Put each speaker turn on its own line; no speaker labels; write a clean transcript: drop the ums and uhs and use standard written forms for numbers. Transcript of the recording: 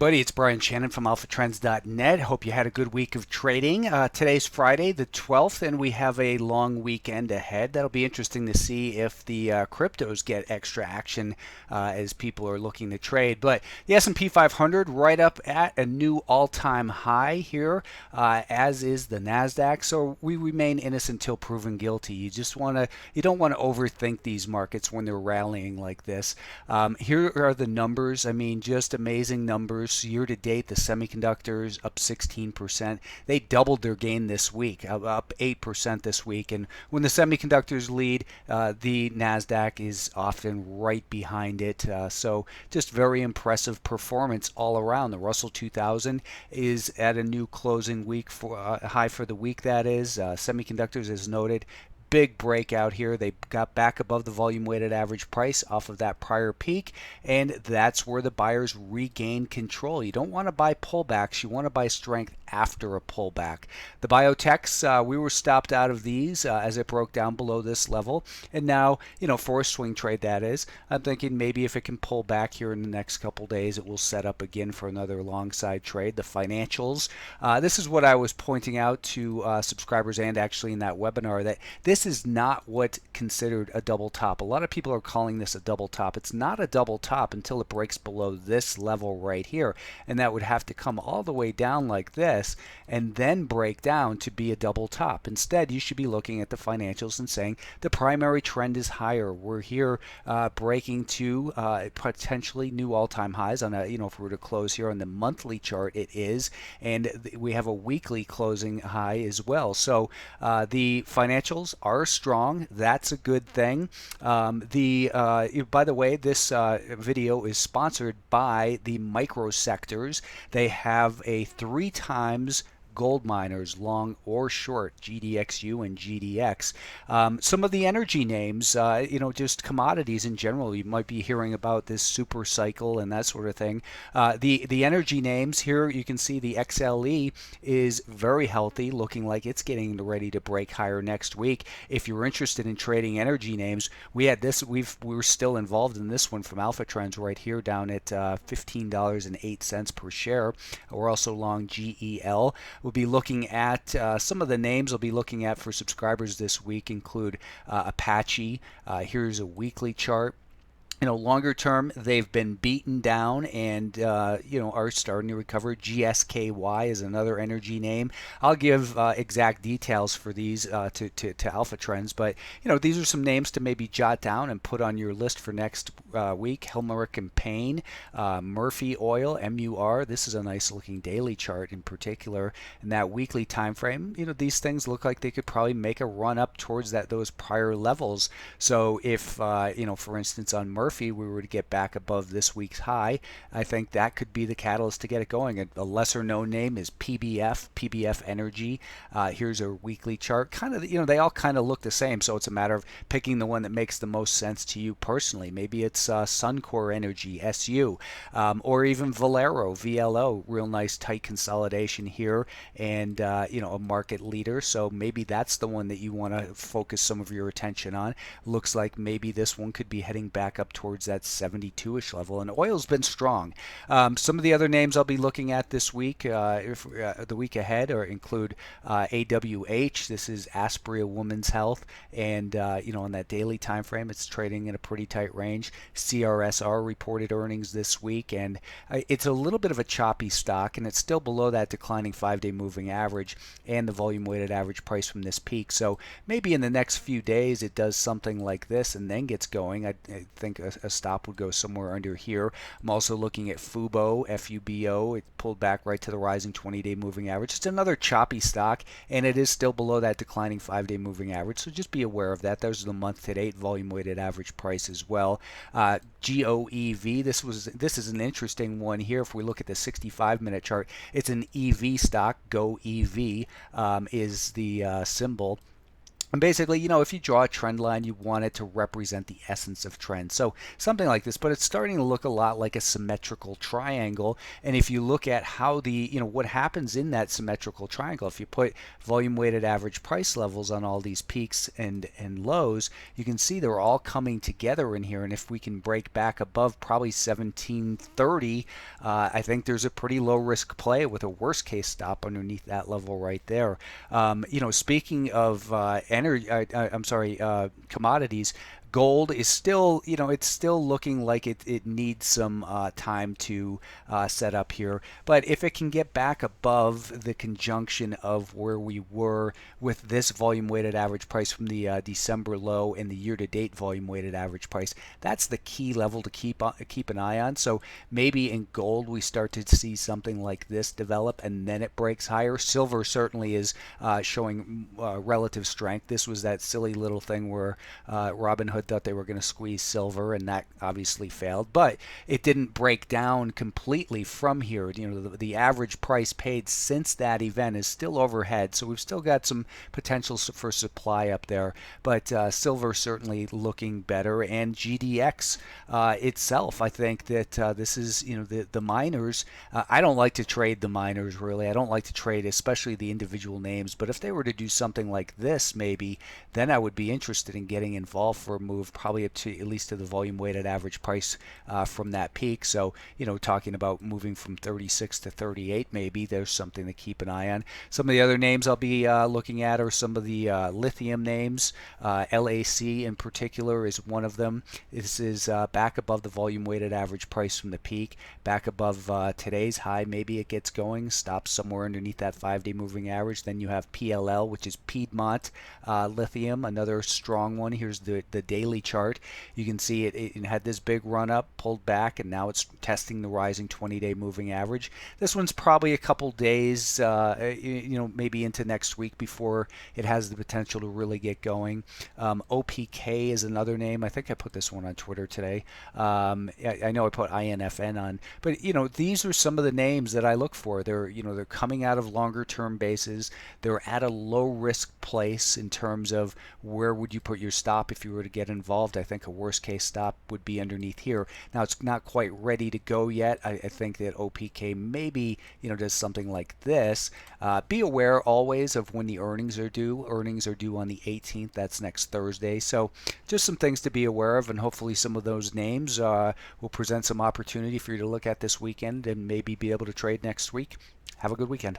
everybody. It's Brian Shannon from AlphaTrends.net. Hope you had a good week of trading. Today's Friday, the 12th, and we have a long weekend ahead. That'll be interesting to see if the cryptos get extra action as people are looking to trade. But the S&P 500 right up at a new all-time high here, as is the Nasdaq. So we remain innocent until proven guilty. You don't want to overthink these markets when they're rallying like this. Here are the numbers. I mean, just amazing numbers. Year to date, the semiconductors up 16%. They doubled their gain this week, up 8% this week. And when the semiconductors lead, the Nasdaq is often right behind it. So just very impressive performance all around. The Russell 2000 is at a new closing week for high for the week. That is semiconductors, as noted. Big breakout here. They got back above the volume weighted average price off of that prior peak, and that's where the buyers regain control. You don't want to buy pullbacks. You want to buy strength after a pullback. The biotechs, we were stopped out of these as it broke down below this level, and now, for a swing trade, that is, I'm thinking maybe if it can pull back here in the next couple days, it will set up again for another long side trade. The financials, this is what I was pointing out to subscribers and actually in that webinar, that this is not what considered a double top. A lot of people are calling this a double top. It's not a double top until it breaks below this level right here, and that would have to come all the way down like this and then break down to be a double top. Instead, you should be looking at the financials and saying the primary trend is higher. We're here breaking to potentially new all-time highs on a, if we were to close here on the monthly chart, it is, and we have a weekly closing high as well. So the financials are strong. That's a good thing. By the way, this video is sponsored by the micro sectors. They have a 3 times gold miners, long or short, GDXU and GDX. Some of the energy names, just commodities in general, you might be hearing about this super cycle and that sort of thing. The energy names here, you can see the XLE is very healthy, looking like it's getting ready to break higher next week. If you're interested in trading energy names, we were still involved in this one from Alpha Trends right here down at $15.08 per share. We're also long GEL. We'll be looking at some of the names we'll be looking at for subscribers this week include Apache. Here's a weekly chart. Longer term, they've been beaten down and, are starting to recover. GSKY is another energy name. I'll give exact details for these to Alpha Trends, but, these are some names to maybe jot down and put on your list for next week. Helmerich and Payne, Murphy Oil, MUR. This is a nice looking daily chart in particular. And that weekly time frame, these things look like they could probably make a run up towards those prior levels. So if, for instance, on Murphy, we were to get back above this week's high, I think that could be the catalyst to get it going. A lesser known name is PBF Energy. Here's a weekly chart. Kind of, they all kind of look the same, so it's a matter of picking the one that makes the most sense to you personally. Maybe it's Suncor Energy, SU, or even Valero, VLO. Real nice tight consolidation here, and a market leader. So maybe that's the one that you want to focus some of your attention on. Looks like maybe this one could be heading back up towards that 72-ish level, and oil's been strong. Some of the other names I'll be looking at this week, the week ahead, include AWH. This is Aspria Women's Health, and on that daily time frame, it's trading in a pretty tight range. CRSR reported earnings this week, and it's a little bit of a choppy stock, and it's still below that declining 5-day moving average and the volume weighted average price from this peak. So maybe in the next few days it does something like this and then gets going. I think a stop would go somewhere under here. I'm also looking at FUBO, FUBO. It pulled back right to the rising 20-day moving average. It's another choppy stock, and it is still below that declining 5-day moving average, so just be aware of that. Those are the month-to-date volume-weighted average price as well. GOEV, this is an interesting one here. If we look at the 65-minute chart, it's an EV stock. GOEV is the symbol. And basically, if you draw a trend line, you want it to represent the essence of trend. So something like this, but it's starting to look a lot like a symmetrical triangle. And if you look at how what happens in that symmetrical triangle, if you put volume weighted average price levels on all these peaks and lows, you can see they're all coming together in here. And if we can break back above probably 1730, I think there's a pretty low risk play with a worst case stop underneath that level right there. Speaking of commodities. Gold is still, it's still looking like it needs some time to set up here. But if it can get back above the conjunction of where we were with this volume weighted average price from the December low and the year-to-date volume weighted average price, that's the key level to keep an eye on. So maybe in gold we start to see something like this develop, and then it breaks higher. Silver certainly is showing relative strength. This was that silly little thing where Robinhood thought they were going to squeeze silver, and that obviously failed. But it didn't break down completely from here. The average price paid since that event is still overhead, so we've still got some potential for supply up there. But silver certainly looking better, and GDX itself, I think that this is, the miners. I don't like to trade the miners, really. I don't like to trade especially the individual names, but if they were to do something like this, maybe, then I would be interested in getting involved for a move probably up to at least to the volume weighted average price from that peak. So, talking about moving from 36 to 38, maybe there's something to keep an eye on. Some of the other names I'll be looking at are some of the lithium names. LAC in particular is one of them. This is back above the volume weighted average price from the peak, back above today's high. Maybe it gets going, stops somewhere underneath that 5-day moving average. Then you have PLL, which is Piedmont Lithium, another strong one. Here's the daily chart. You can see it had this big run up, pulled back, and now it's testing the rising 20-day moving average. This one's probably a couple days, maybe into next week before it has the potential to really get going. OPK is another name. I think I put this one on Twitter today. I know I put INFN on, but these are some of the names that I look for. They're coming out of longer term bases. They're at a low risk place in terms of where would you put your stop if you were to get involved. I think a worst case stop would be underneath here. Now it's not quite ready to go yet. I think that OPK maybe does something like this. Be aware always of when the earnings are due. Earnings are due on the 18th. That's next Thursday. So just some things to be aware of, and hopefully some of those names will present some opportunity for you to look at this weekend and maybe be able to trade next week. Have a good weekend.